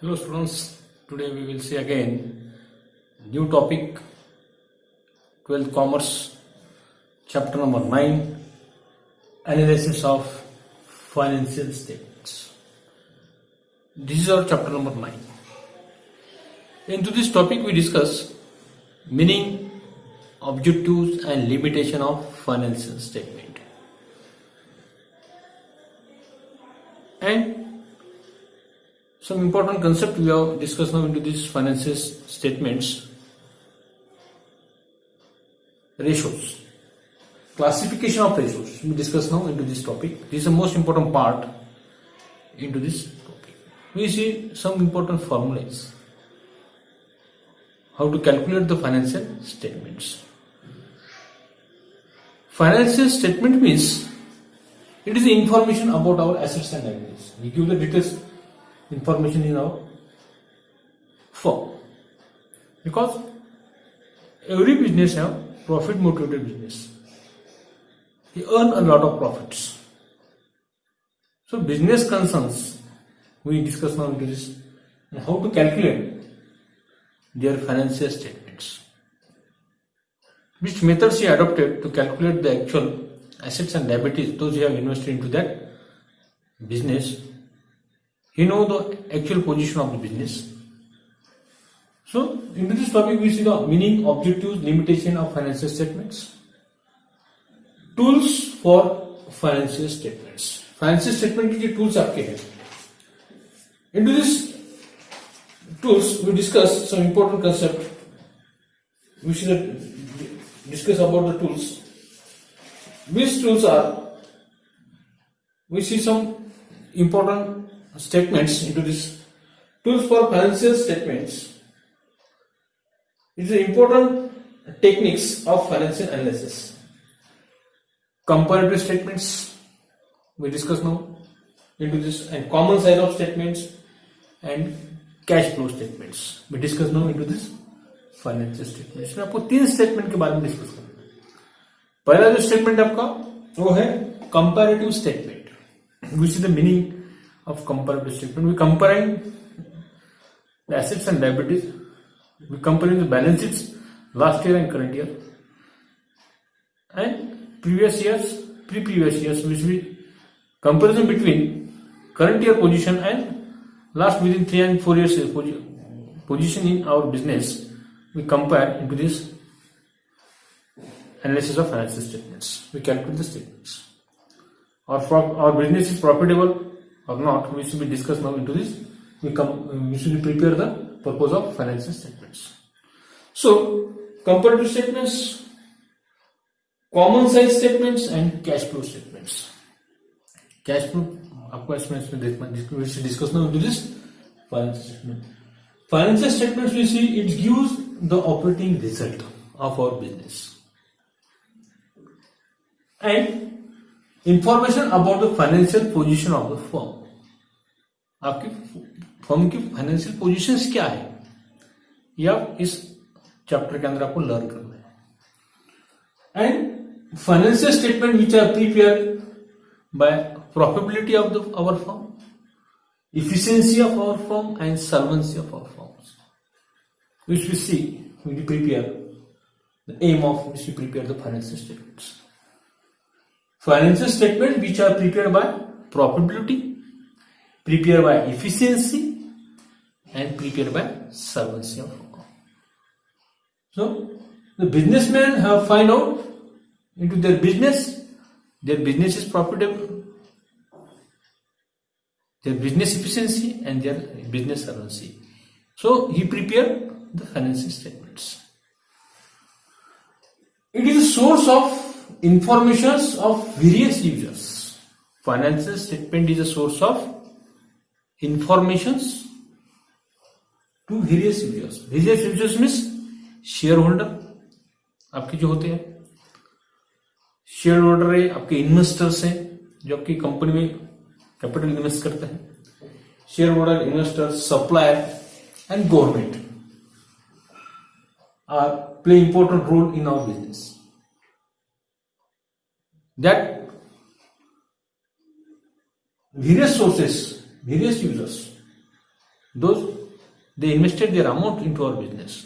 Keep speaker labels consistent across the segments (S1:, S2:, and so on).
S1: Hello students, today we will see again new topic 12th Commerce chapter number 9 analysis of financial statements. This is our chapter number 9. Into this topic we discuss meaning, objectives and limitation of financial statement and some important concept we have discussed now into these financial statements. Ratios, classification of ratios we discuss now into this topic. This is the most important part into this topic. We see some important formulas how to calculate the financial statements. Financial statement means it is the information about our assets and liabilities. We give the details information in our firm because every business have profit motivated business. They earn a lot of profits. So business concerns we discuss now into this and how to calculate their financial statements. Which methods he adopted to calculate the actual assets and liabilities those who have invested into that business. He knows the actual position of the business. So, into this topic we see the meaning, objectives, limitation of financial statements. Tools for financial statements. Financial statement के tools आपके हैं. Into this tools we discuss some important concept. We should discuss about the tools. Which tools are? We see some important statements into this tools for financial statements. It is important techniques of financial analysis. Comparative statements we discuss now into this, and common size of statements and cash flow statements we discuss now into this financial statements. मैं आपको तीन statement के बारे में discuss करूंगा. पहला जो statement आपका वो है comparative statement. Which is the meaning of comparative statement. We comparing the assets and liabilities. We comparing the balance sheets last year and current year and previous years, previous years, which we comparison between current year position and last within 3 and 4 years position in our business. We compare into this analysis of financial statements. We calculate the statements. Our business is profitable or not, we should be discussed now into this. We should prepare the purpose of financial statements. So, comparative statements, common size statements and cash flow statements. Cash flow, आपको इसमें we should discuss now into this financial statement. Financial statements we see it gives the operating result of our business and information about the financial position of the firm. आपकी firm की financial positions क्या है ये आप इस chapter के अंदर आपको लर्न करना है. And financial statement which are prepare by profitability of the our firm, efficiency of our firm and solvency of our firms, which we see when we prepare the aim of which we prepare the financial statements. Financial statements which are prepared by profitability, prepared by efficiency and prepared by solvency of firm. So the businessmen have find out into their business is profitable, their business efficiency and their business solvency. So he prepared the financial statements. It is a source of informations of various users. Financial statement is a source of informations to various users. Various users means shareholder आपके जो होते हैं, share holder है, आपके investors हैं जो आपकी company में कैपिटल इन्वेस्ट करते हैं, share holder, investor, supplier and government are play important role in our business. That various sources, various users, those they invested their amount into our business.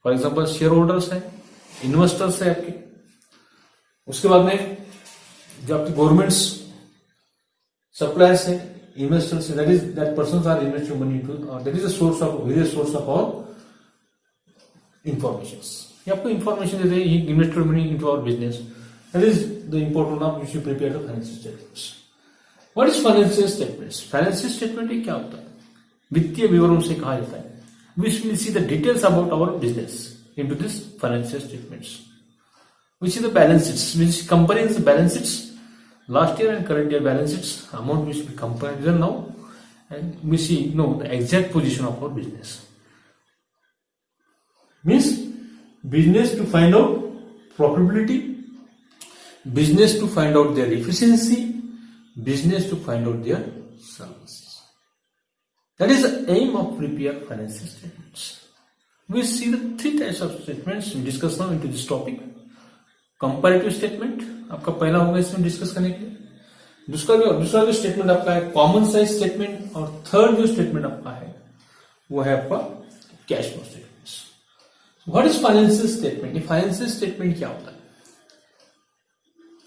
S1: For example share holders है, investors है आपके. उसके बाद में जो आपकी governments, suppliers है, investors है, that persons are investing money into, that is a source of various source of our informations. ये आपको इंफॉर्मेशन देते हैं, ही invested money into our business. That is the important of you should prepare the financial statements. What is financial statements? Financial statement ये क्या होता है? वित्तीय विवरण से कहा जाता है. We will see the details about our business into this financial statements. We see the balance sheets, which compares the balance sheets last year and current year balance sheets, amount which we compare now, and we see the exact position of our business. Means business to find out profitability, business to find out their efficiency, business to find out their services. That is the aim of prepare financial statements. We see the three types of statements we discuss now into this topic. Comparative statement आपका पहला होगा इसमें discuss करने के लिए. दूसरा जो statement आपका है कॉमन साइज स्टेटमेंट, और थर्ड जो स्टेटमेंट आपका है वो है आपका cash flow statements. What is financial statement? ये फाइनेंशियल स्टेटमेंट क्या होता है?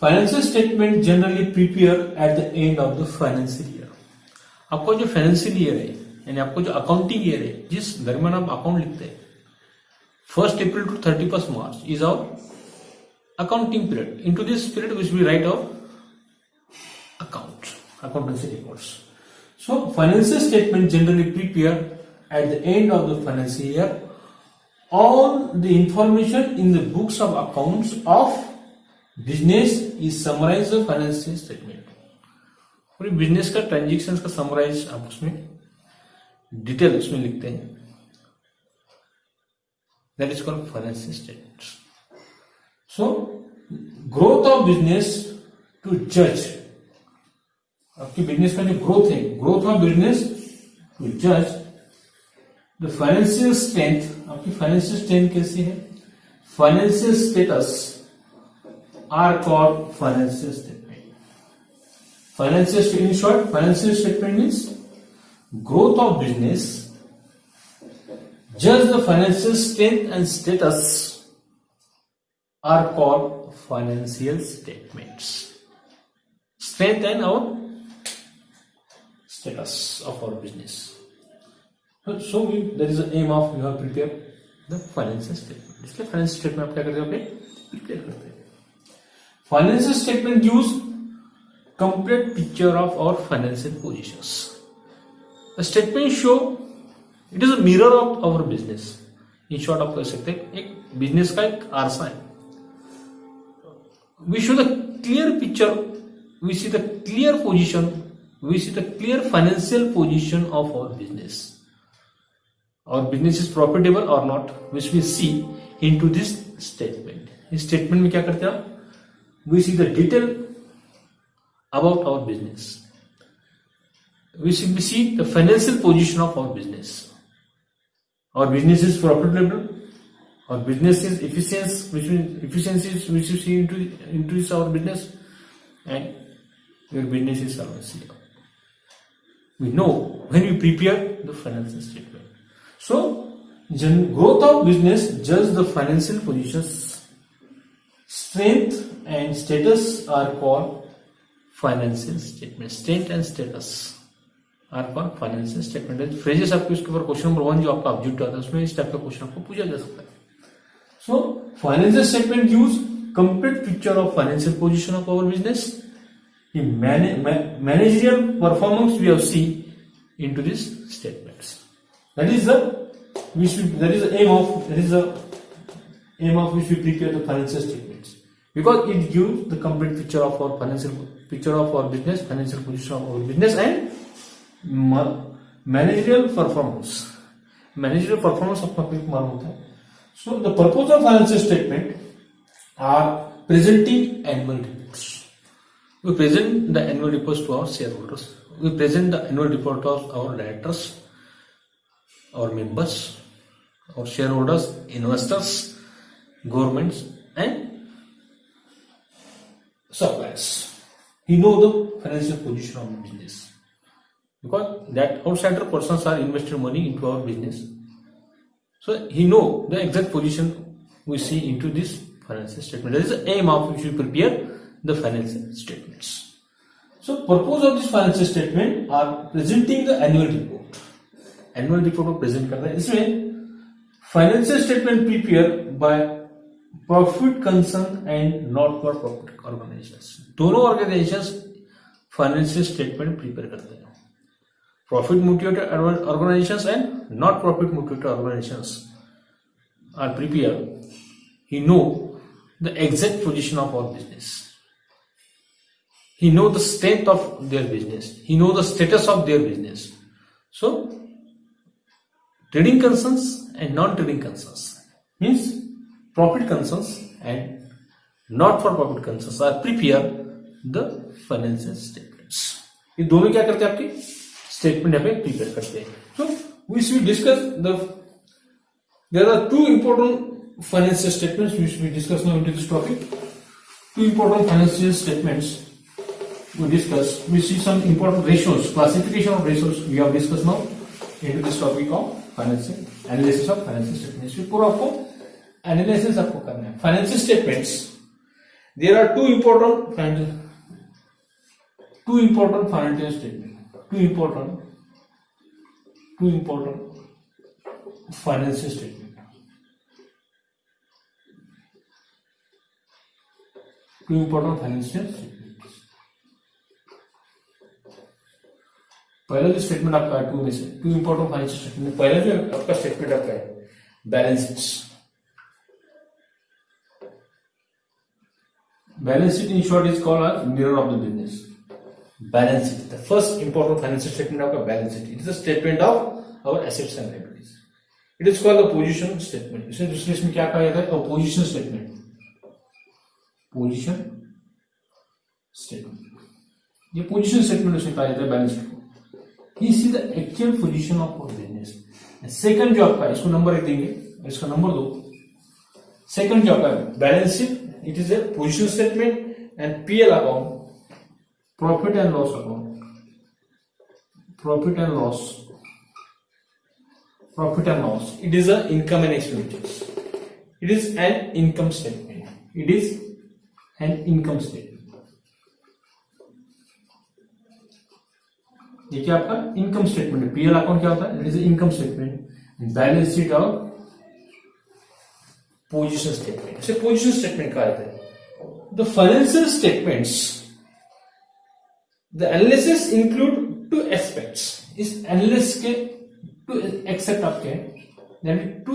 S1: Financial statement generally prepare at the end of the financial year. आपका जो फाइनेंशियल ईयर है, यानी आपको जो अकाउंटिंग ईयर है, जिस दरमियान आप अकाउंट लिखते हैं, 1 April to 31 March is our accounting period. Into this period which we write our accountancy reports. So financial statement generally prepare at the end of the financial year. All the information in the books of accounts of business is summarized in financial statement. पूरी business का transaction का summarise आप उसमें detail उसमें लिखते हैं. That is called financial statements. So growth of business to जज, आपकी बिजनेस का जो ग्रोथ है, ग्रोथ ऑफ बिजनेस टू जज द फाइनेंशियल स्ट्रेंथ. आपकी फाइनेंशियल स्ट्रेंथ कैसी है? Financial status are called financial statement. In short, financial statement means growth of business, judge the financial strength and status are called financial statements. Strength and our status of our business. So there is an aim of you have prepared the financial statement. इसलिए financial statement आप क्या करते हो? prepare करते हैं. Financial statement gives complete picture of our financial positions. The statement show it is a mirror of our business. In short आप कह सकते हैं एक बिजनेस का एक आरसा है. We show the clear picture, we see the clear position, we see the clear financial position of our business. Our business is profitable or not, which we see into this statement. इस statement में क्या करते हैं आप? We see the detail about our business. We see the financial position of our business. Our business is profitable. Our business is efficiencies which you see into our business, and your business is solvency. We know when we prepare the financial statement. So, growth of business judge the financial positions. Strength and status are called financial statement. Strength and status are for financial statement. Phrases आपके उसके ऊपर question number 1 जो आपका object आता है उसमें इस type का क्वेश्चन आपको पूछा जा सकता है. So financial statement gives complete picture of financial position of our business. Managerial performance we have seen into this statements. That is the aim of which we prepare the financial statements, because it gives the complete picture of our business, financial position of our business, and managerial performance. Managerial performance of public मालूम होता है. So the purpose of financial statement are presenting annual reports. We present the annual reports to our shareholders. We present the annual report of our directors, our members, our shareholders, investors, governments, and suppliers. We know the financial position of the business. because that outsider persons are invested money into our business. So he know the exact position we see into this financial statement. That is the aim of which we prepare the financial statements. So purpose of this financial statement are presenting the annual report. Annual report को present करना है. इसमें financial statement prepared by profit concern and not for profit organizations. दोनों organizations financial statement prepare करते हैं. Profit motivated organizations and not profit motivated organizations are prepared. He know the exact position of our business. He know the strength of their business. He know the status of their business. So trading concerns and non-trading concerns means profit concerns and not for profit concerns are prepare the financial statements. ये दोनों क्या करते हैं आपके statement यहाँ पे prepare करते हैं. So we should discuss there are two important financial statements which we discuss now into this topic. Two important financial statements we discuss. We see some important ratios, classification of ratios we have discussed now into this topic of financial analysis of financial statements. पूरा आपको analysis आपको करना है. Financial statements. There are two important financial statements. Two important financial statement. Two important financial statements. पहला जो statement आपका है to में से टू इंपॉर्टेंट फाइनेंशियल स्टेटमेंट. पहला जो आपका स्टेटमेंट आपका है balance sheets. Balance sheet in short is called as mirror of the business. Balance sheet the first important financial statement आपका balance sheet. It is a statement of our assets and liabilities. It is called the position statement. इसे दूसरे इसमें क्या कहा जाता है position statement. Position statement ये position statement उसे कहा जाता है balance sheet. This is the actual position of our business. Second जो आपका इसको नंबर 1 देंगे और इसका नंबर 2. सेकंड जो आपका balance sheet it is a position statement and PL account profit and loss account. Profit and loss it is a income and expenditures. It is an income statement. It is an income statement. ये क्या आपका income statement है. PL account क्या होता है it is income statement. Balance sheet और position statement. इसे position statement कहा जाता है. The financial statements the analysis include two aspects. इस एनालिसिस के टू एक्सेप्ट आपके two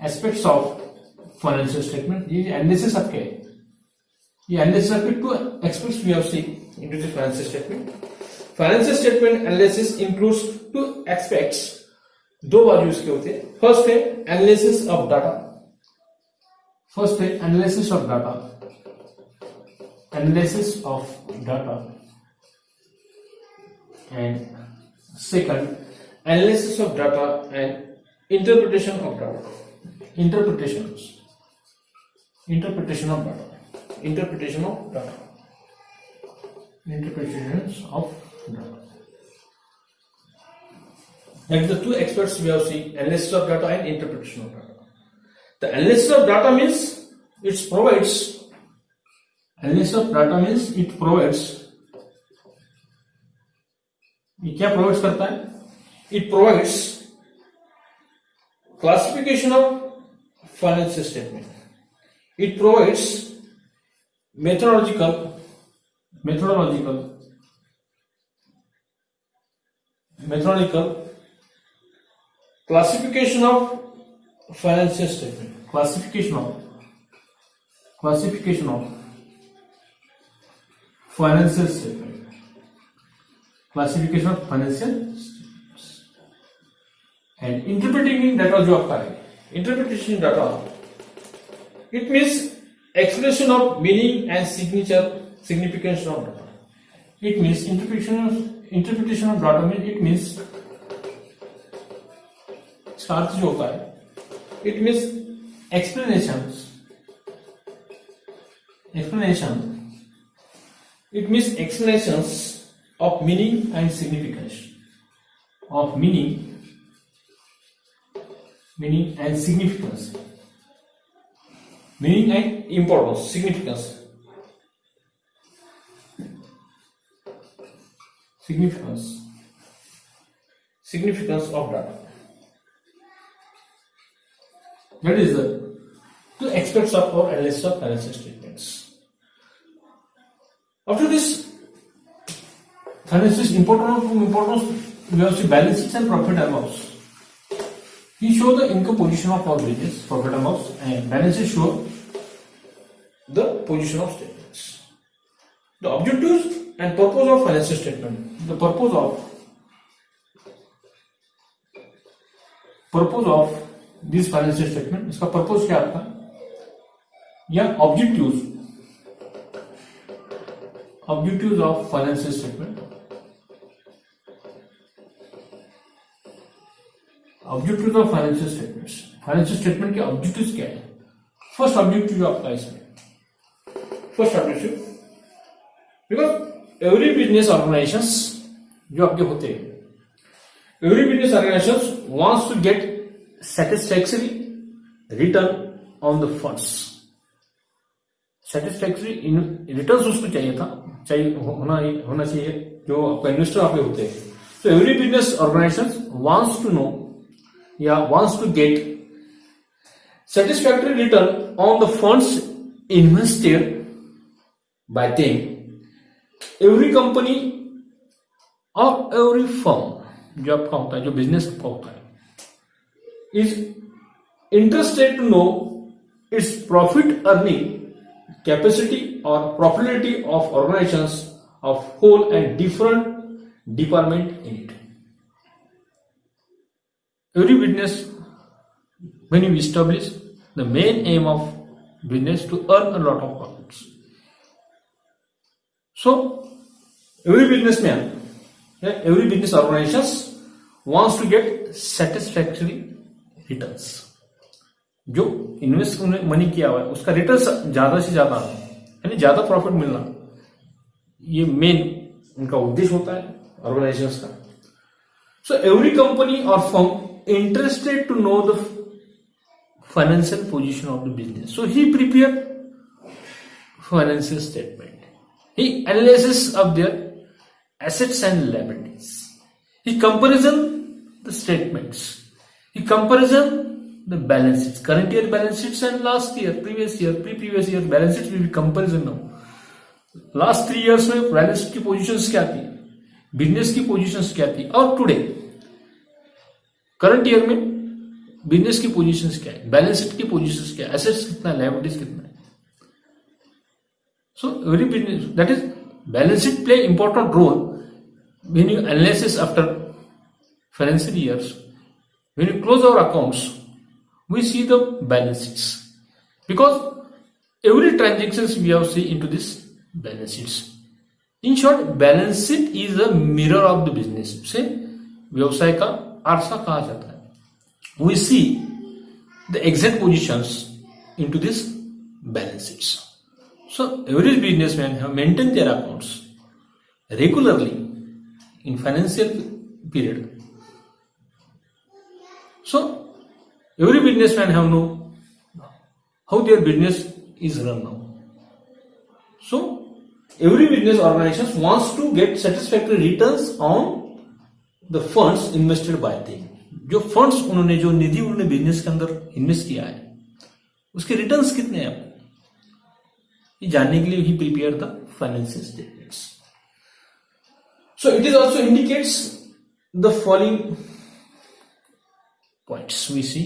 S1: aspects of financial statement. ये एनालिसिस आपके ये एनालिसिस आपके two aspects we have seen into the financial statement. Financial statement analysis includes two aspects. दो बाजू इसके होते हैं. फर्स्ट है analysis of data. Analysis of data and second analysis of data and interpretation of data. Interpretation of data. Like the two experts we have seen, analysis of data and interpretation of data. The analysis of data means it provides. ये क्या provides करता है? It provides classification of financial statement. It provides methodological classification of financial statement. Classification of financial statement. And interpreting data जो आपका है, interpretation data, it means explanation of meaning and significance of data. It means interpretation of data means it means इसका अर्थ जो होता है it means explanation. It means explanations of meaning and significance. Of meaning and significance. Meaning and importance, significance. Significance of data. That is the two aspects of our analysis of financial statements. After this financial importance, we have to balance sheets and profit and loss. We show the income position of our business, profit and loss, and balance sheet show the position of statements. The objectives and purpose of financial statement. The purpose of this financial statement. इसका purpose क्या था? या objectives of financial statement. Objectives of financial statements. Financial statement के objectives क्या है? First objective जो आपका इसमें. First objective, because every business organizations जो आपके होते हैं, every business organizations wants to get satisfactory return on the funds. Satisfactory returns उसको चाहिए था, होना चाहिए जो आपका इन्वेस्टर आपके होते हैं. So every business organizations wants to know wants to get satisfactory return on the funds invested by them. Every company or every firm जो आपका होता है, जो बिजनेस आपका होता है, is interested to know its profit earning capacity or profitability of organizations of whole and different department in it. Every business, when you establish, the main aim of business to earn a lot of profits. So every businessman, every business organizations wants to get satisfactory returns. जो invest money किया हुआ है उसका return ज्यादा से ज्यादा यानी ज्यादा प्रॉफिट मिलना, ये मेन उनका उद्देश्य होता है ऑर्गेनाइजेशंस का. सो एवरी कंपनी और firm interested to know the financial position of the business. So he prepared financial statement. He analysis of their assets and liabilities. He comparison the statements. He comparison the balance sheets, current year balance sheets and last year, previous year, previous year balance sheets will be comparison now. Last 3 years में balance sheet की positions क्या थी, business की positions क्या थी, और today current year में business की पोजीशंस क्या है, बैलेंस शीट की पोजीशंस क्या है, एसेट्स कितना है, लायबिलिटीज कितना है. So every business, that is balance sheet play important role when you analysis after financial years. When you close our accounts we see the balance sheets because every transactions we have see into this balance sheets. In short, balance sheet is a mirror of the business. से व्यवसाय का आरसा कहा जाता है. We see the exact positions into this balance sheets. So every businessman have maintained their accounts regularly in financial period. So every businessman have know how their business is run now. So every business organization wants to get satisfactory returns on the funds invested by them. जो funds उन्होंने, जो निधि उन्होंने business के अंदर invest किया है, उसके returns कितने हैं, ये जानने के लिए ही prepare the financial statements. So it is also indicates the following points we see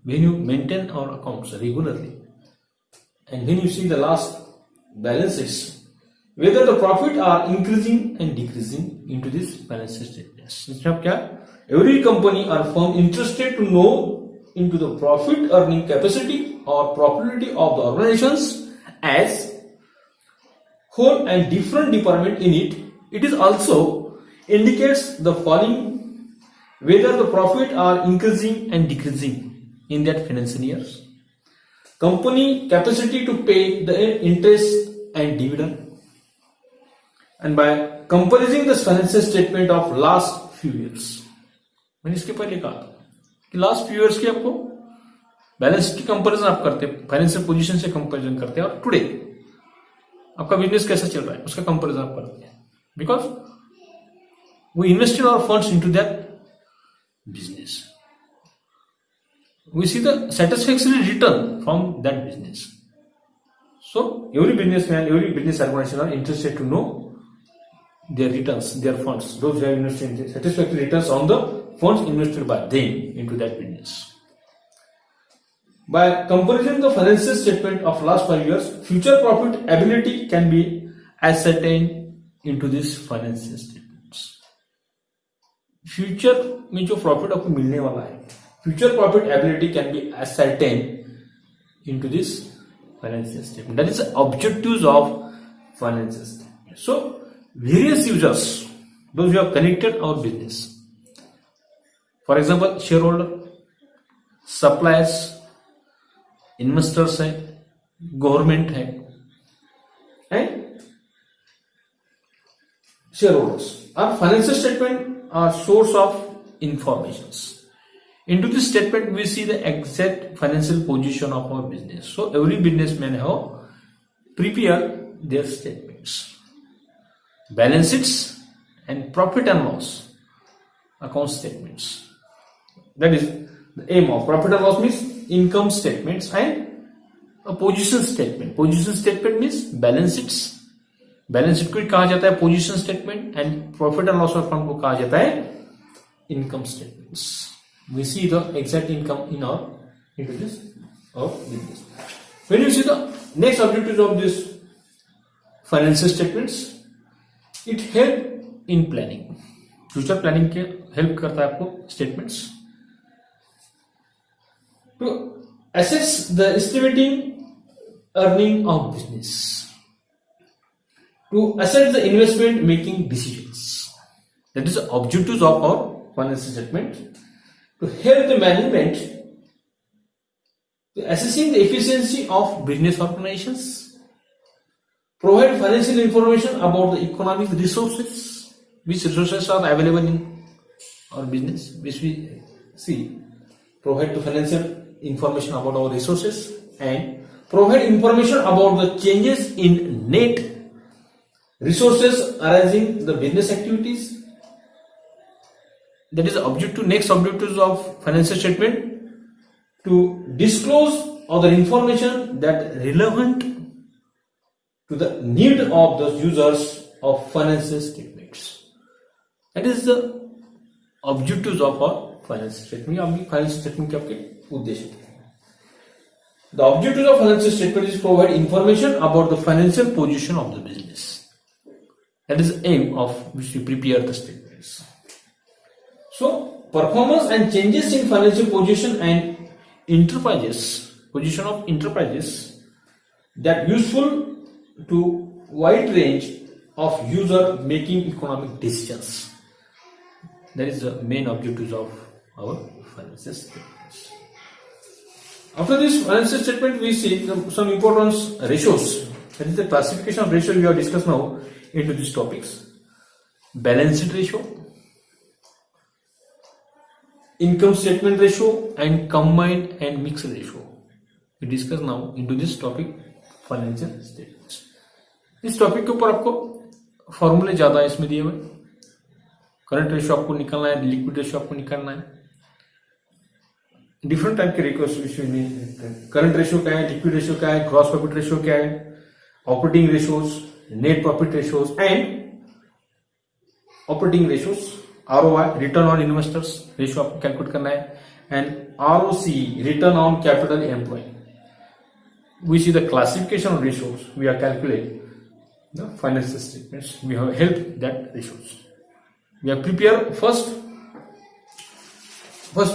S1: when you maintain our accounts regularly and when you see the last balances, whether the profit are increasing and decreasing into this financial statements. इसमें क्या, every company or firm interested to know into the profit earning capacity or profitability of the organizations as whole and different department in it. It is also indicates the following, whether the profit are increasing and decreasing in that financial years. Company capacity to pay the interest and dividend, and by कंपेरिजिंग the financial statement of last few years, मैंने इसके पहले कहा था कि last few years की आपको balance की comparison आप करते हैं, फाइनेंशियल पोजीशन से कंपैरिजन करते हैं, और टुडे आपका बिजनेस कैसा चल रहा है उसका कंपैरिजन आप करते हैं, because we invested our funds into that business, we see the satisfactory return from that business. So every businessman, every business organization are interested to know their returns, their funds, those who have invested in satisfactory returns on the funds invested by them into that business. By comparison the financial statement of last 5 years, future profitability can be ascertained into this financial statements. Future में जो profit आपको मिलने वाला है, future profitability can be ascertained into this financial statement. That is the objectives of financial statement. So various users, those who have connected our business, for example shareholder, suppliers, investors है, government है, and shareholders, our financial statement are source of informations. Into this statement we see the exact financial position of our business. So every businessman have prepared their statements, balance sheets and profit and loss account statements. That is the aim of profit and loss means income statements, and a position statement. Position statement means balance sheets. Balance sheet को कहा जाता है position statement, and profit and loss account को कहा जाता है income statements. We see the exact income in our into this of business. When you see the next objectives of this financial statements, it help in planning. Future planning के help करता है आपको statements. To assess the estimating earning of business. To assess the investment making decisions. That is the objectives of our financial statement. To help the management to assessing the efficiency of business organizations, provide financial information about the economic resources, which resources are available in our business, which we see, provide the financial information about our resources, and provide information about the changes in net resources arising the business activities. That is the objective, next objectives of financial statement, to disclose other information that relevant to the need of the users of financial statements. That is the objectives of our financial statement. आपकी financial statement के आपके उद्देश्य. The objective of financial statement is provide information about the financial position of the business. That is the aim of which we prepare the statements. So performance and changes in financial position and enterprises, position of enterprises, that useful to wide range of user making economic decisions. That is the main objectives of our financial statements. After this financial statement, we see some important ratios. That is the classification of ratios we have discussed now into these topics. Balance sheet ratio, income statement ratio, and combined and mixed ratio. We discuss now into this topic financial statements. इस topic के ऊपर आपको फॉर्मूले ज्यादा है इसमें दिए हुए. करंट रेशियो आपको निकालना है, लिक्विड रेशियो आपको निकालना है. डिफरेंट टाइप के रेशियो में करंट रेशियो क्या है, लिक्विड रेशियो क्या है, ग्रॉस प्रॉफिट रेशियो क्या है, operating ratios, net profit ratios, and operating ratios, ROI, return on investors ratio आपको कैलकुलेट करना है, and ROC, return on capital employ. We see the classification of ratios. We are calculating the financial statements. We have helped that ratios. We have prepared first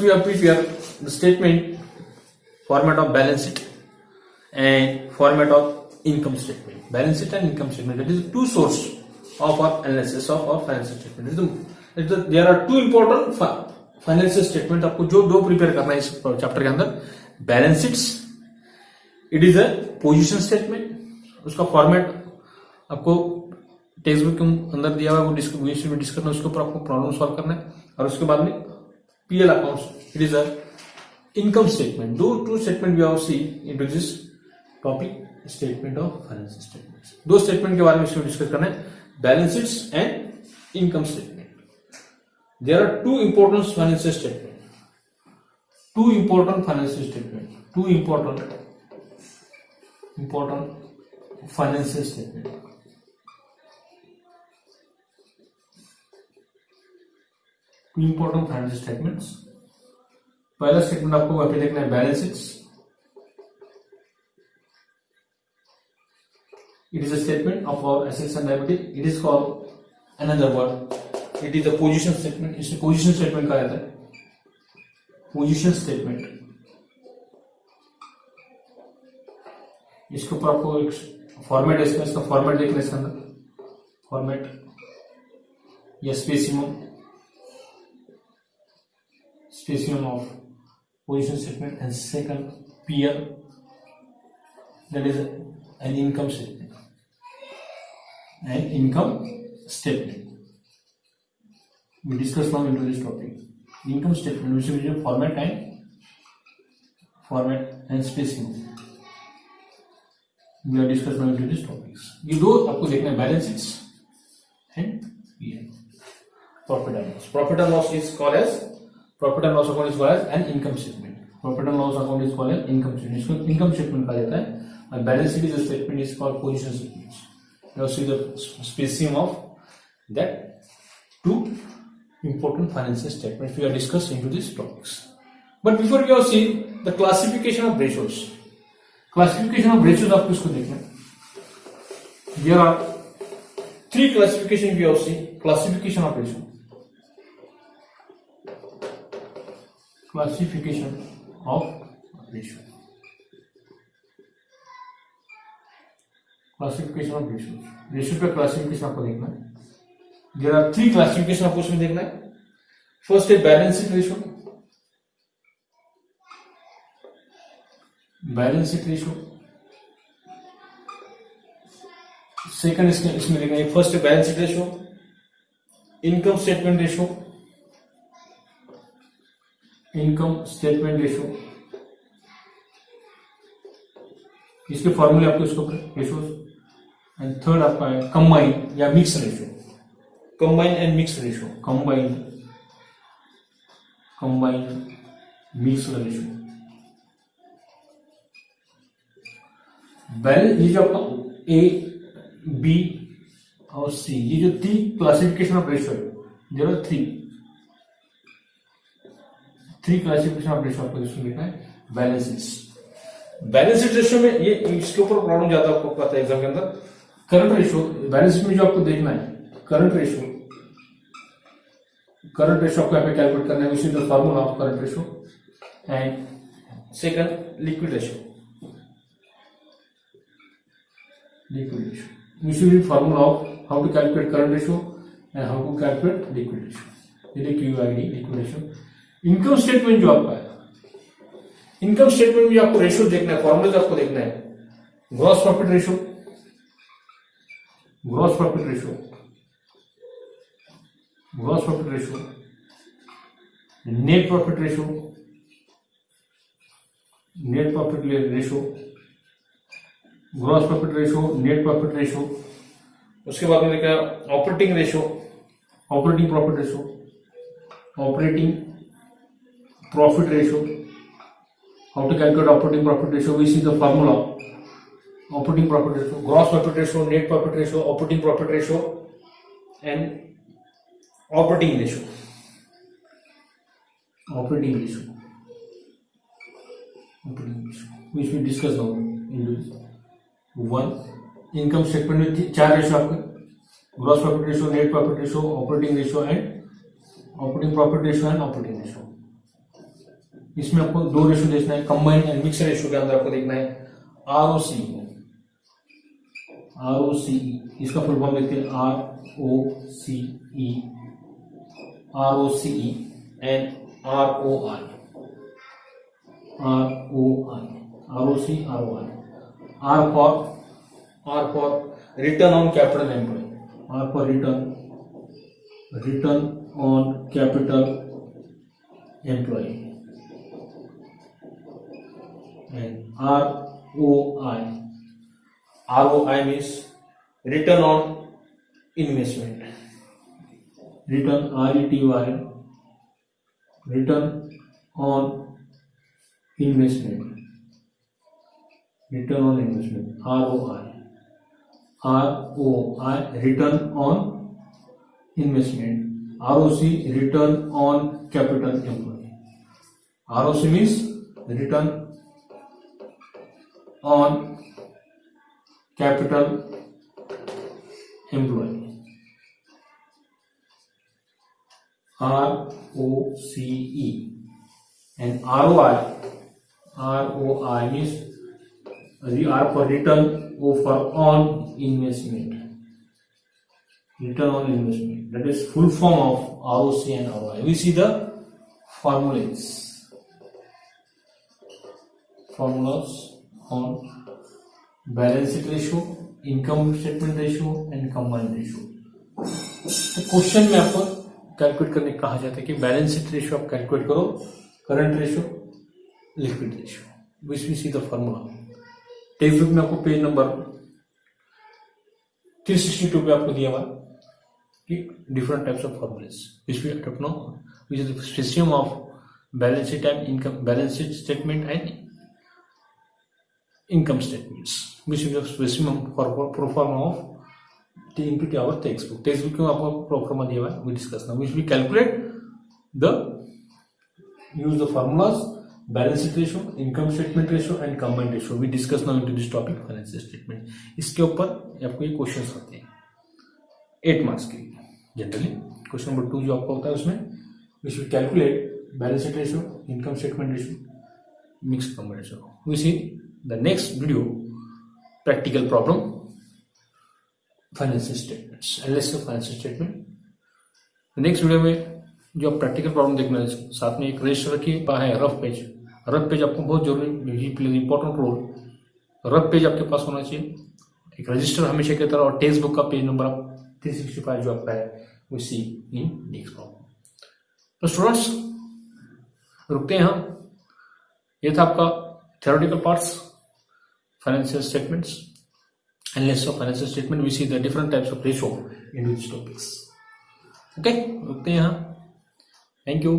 S1: we have prepared the statement format of balance sheet and format of income statement. Balance sheet and income statement, that is the two source of our analysis of our financial statement. There are two important financial statement आपको जो दो prepare करना है इस chapter के अंदर. Balance sheets, it is a position statement, उसका format आपको टेक्स्ट बुक के अंदर दिया हुआ है वो डिस्कस करना, उसके ऊपर आपको प्रॉब्लम सॉल्व करना है। और उसके बाद में PL accounts, it is a income statement. दो two statement we have see into this topic, statement of financial statements. दो स्टेटमेंट के बारे में डिस्कस करना है, balance sheets and income statement. There are two important financial statement, two important financial statement, two important financial statement. Two important financial statements. पहला statement आपको वहां पे देखना है balance sheets. It is a statement of our assets and liability. It is called another word. It is a position statement. इसे position statement कहा जाता है, position statement। इसके ऊपर आपको एक फॉर्मेट है, इसका फॉर्मेट देखना है। इसके अंदर फॉर्मेट या specimen of position statement and second PL, that is an income statement. And income statement. We discuss now into this topic. Income statement, which is your format and spacing. We are discussing now into these topics. ये दो आपको देखना है, balance sheets and PL. Profit and loss, profit and loss is called as profit and loss account is called as an income statement. Profit and loss account is called as income statement, इसको income statement कहा जाता है। और balance sheet is a statement is called position statement. You see the spacing of that two important financial statements we are discussing into these topics. But before we have seen the classification of ratios. Classification of ratios आपको इसको देखना है। There are three classification we have seen. Classification of ratio. Classification of ratio. Classification of ratios, ratio पे classification आपको देखना है। There are three classification आपको उसमें देखना है। फर्स्ट है balance sheet ratio, balance sheet ratio. Second इसमें देखना है, फर्स्ट है balance sheet ratio, income statement ratio, income statement ratio. इसके फॉर्मूले आपको इसको रेशियोज। एंड थर्ड आपका है कंबाइन या mix ratio, combine and mix ratio, combine mix ratio. Balance, ये जो आपका ए बी और सी, ये जो तीन क्लासिफिकेशन ऑफ रेशियो है, there are three classification of ratio आपको इसमें देखना है। बैलेंस शीट रेशियो में ये इसके ऊपर प्रॉब्लम ज्यादा आपको पता है एग्जाम के अंदर। करंट रेशियो, बैलेंस शीट में जो आपको देखना है करंट रेशियो आपको यहाँ पे कैलकुलेट करना है, which is the formula of current ratio. And second liquid ratio, which is the formula of how to calculate current ratio and how to calculate liquid ratio, ये QID liquid ratio. Income statement जो आपका है, income statement में आपको ratio देखना है, formula आपको देखना है। Gross profit ratio, gross profit ratio, gross profit ratio, net profit ratio, net profit ratio, gross profit ratio, net profit ratio. उसके बाद में देखा operating ratio, operating profit ratio, operating profit ratio. How to calculate operating profit ratio? We see the formula: operating profit ratio, gross profit ratio, net profit ratio, operating profit ratio, and operating ratio. Operating ratio, which we discuss now in this one. Income statement में चार ratio आपके: gross profit ratio, net profit ratio, operating ratio, and operating profit ratio and operating ratio. इसमें आपको दो ratio देखना है, combine and mix ratio के अंदर आपको देखना है ROCE, इसका फुल फॉर्म देखते हैं ROCE and ROI, R for return on capital employed, R for return on capital employed, and ROI means return on investment. Return RETY, return on investment. Return on investment, ROI, return on investment. ROC, return on capital employed. ROC means return on capital employed. ROCE, and ROI means R for return, O for on investment. Return on investment, that is full form of ROC and ROI. We see the formulas on balance sheet ratio, income statement ratio and combined ratio. तो question में आपको calculate करने कहा जाता है कि balance sheet ratio आप calculate करो, current ratio, liquid ratio. Which we see the formula. Text book में आपको पेज नंबर 362 पे आपको दिया हुआ कि different types of formulas which we have know, which is the specific of balance sheet and income, balance sheet statement and income statements, which is the specific proforma of into our textbook. Textbook में आपको proforma दिया हुआ है. We discuss now. Which we calculate use the formulas, balance sheet ratio, income statement ratio and combined ratio. We discuss now into this topic financial statement. इसके ऊपर आपको ये questions आते हैं 8 मार्क्स के लिए जनरली. क्वेश्चन नंबर 2 जो आपका होता है उसमें which we calculate balance sheet ratio, income statement ratio, mixed combined ratio. We see the next video practical problem. Financial statements, analysis of financial statement. Next video में जो आप प्रैक्टिकल प्रॉब्लम देखना है, साथ में एक रजिस्टर रखिए है रफ पेज. रफ पेज आपको बहुत जरूरी, plays important role. Rough page आपके पास होना चाहिए, एक रजिस्टर हमेशा की तरह, और टेक्स्ट बुक का पेज नंबर 365 जो आपका है वो सी इन नेक्स्ट प्रॉब्लम. तो स्टूडेंट्स रुकते हैं हम. ये था आपका theoretical parts financial statements, analysis of financial statement. We see the different types of ratio into these topics. Okay, रुकते हैं यहाँ. Thank you.